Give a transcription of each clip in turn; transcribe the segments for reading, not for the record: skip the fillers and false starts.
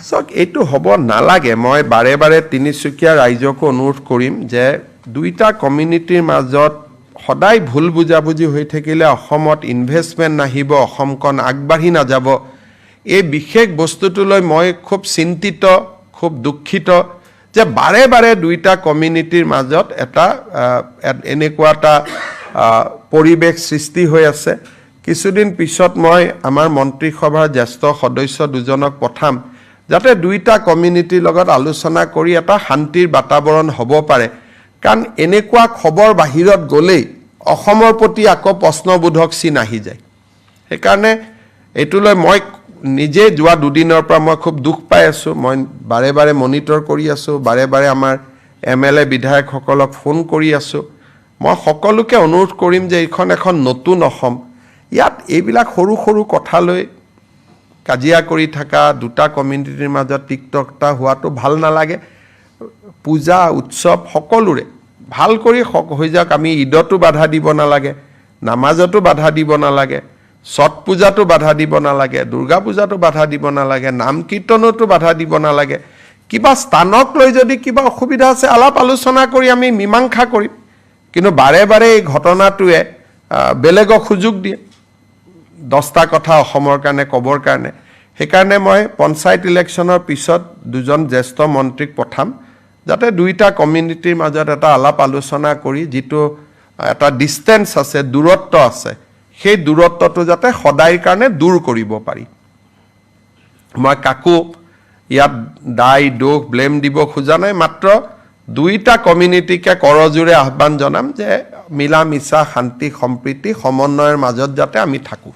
চাওক এইটো হ'ব নালাগে মই বাৰে বাৰে তিনিচুকীয়া ৰাইজকো অনুৰোধ কৰিম যে দুইটা কমিউনিটিৰ মাজত সদায় ভুল বুজাবুজি হৈ থাকিলে অসমত ইনভেষ্টমেণ্ট নাহিব অসমখন আগবাঢ়ি নাযাব এই বিশেষ বস্তুটোলৈ মই খুব চিন্তিত খুব দুখিত যে বাৰে বাৰে দুইটা কমিউনিটিৰ মাজত এটা এনেকুৱা এটা পৰিৱেশ সৃষ্টি হৈ আছে কিছুদিন পিছত মই আমাৰ মন্ত্ৰী সভাৰ জ্যেষ্ঠ সদস্য দুজনক পঠাম যাতে দুইটা কমিউনিটিৰ লগত আলোচনা কৰি এটা শান্তিৰ বাতাবৰণ হ'ব পাৰে কাৰণ এনেকুৱা খবৰ বাহিৰত গ'লেই অসমৰ প্ৰতি আকৌ প্ৰশ্নবোধক চিন আহি যায় সেইকাৰণে এইটোলৈ মই নিজে যোৱা দুদিনৰ পৰা মই খুব দুখ পাই আছোঁ মই বাৰে বাৰে মনিটৰ কৰি আছোঁ বাৰে বাৰে আমাৰ MLA বিধায়কসকলক ফোন কৰি আছোঁ মই সকলোকে অনুৰোধ কৰিম যে এইখন এখন নতুন অসম ইয়াত এইবিলাক সৰু সৰু কথালৈ কাজিয়া কৰি থকা দুটা কমিউনিটিৰ মাজত টিকটকটা হোৱাটো ভাল নালাগে পূজা উৎসৱ সকলোৰে ভাল কৰি হৈ যাওক আমি ঈদতো বাধা দিব নালাগে নামাজতো বাধা দিব নালাগে ছট পূজাতো বাধা দিব নালাগে দুৰ্গা পূজাতো বাধা দিব নালাগে নাম কীৰ্তনতো বাধা দিব নালাগে কিবা স্থানক লৈ যদি কিবা অসুবিধা আছে আলাপ আলোচনা কৰি আমি মীমাংসা কৰিম কিন্তু বাৰে বাৰে এই ঘটনাটোৱে বেলেগক সুযোগ দিয়ে 10টা কথা অসমৰ কাৰণে কবৰ কাৰণে সেইকাৰণে মই পঞ্চায়ত ইলেকশ্যনৰ পিছত দুজন জ্যেষ্ঠ মন্ত্ৰীক পঠাম যাতে দুইটা কমিউনিটিৰ মাজত এটা আলাপ আলোচনা কৰি যিটো এটা ডিষ্টেন্স আছে দূৰত্ব আছে সেই দূৰত্বটো যাতে সদায়ৰ কাৰণে দূৰ কৰিব পাৰি মই কাকো ইয়াত দায় দোষ ব্লেম দিব খোজা নাই মাত্ৰ দুইটা কমিউনিটিকে কৰজোৰে আহ্বান জনাম যে মিলা মিছা শান্তি সম্প্ৰীতি সমন্বয়ৰ মাজত যাতে আমি থাকোঁ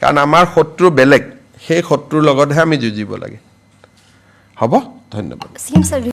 কাৰণ আমাৰ শত্ৰু বেলেগ সেই শত্ৰুৰ লগতহে আমি যুঁজিব লাগে হ'ব ধন্যবাদ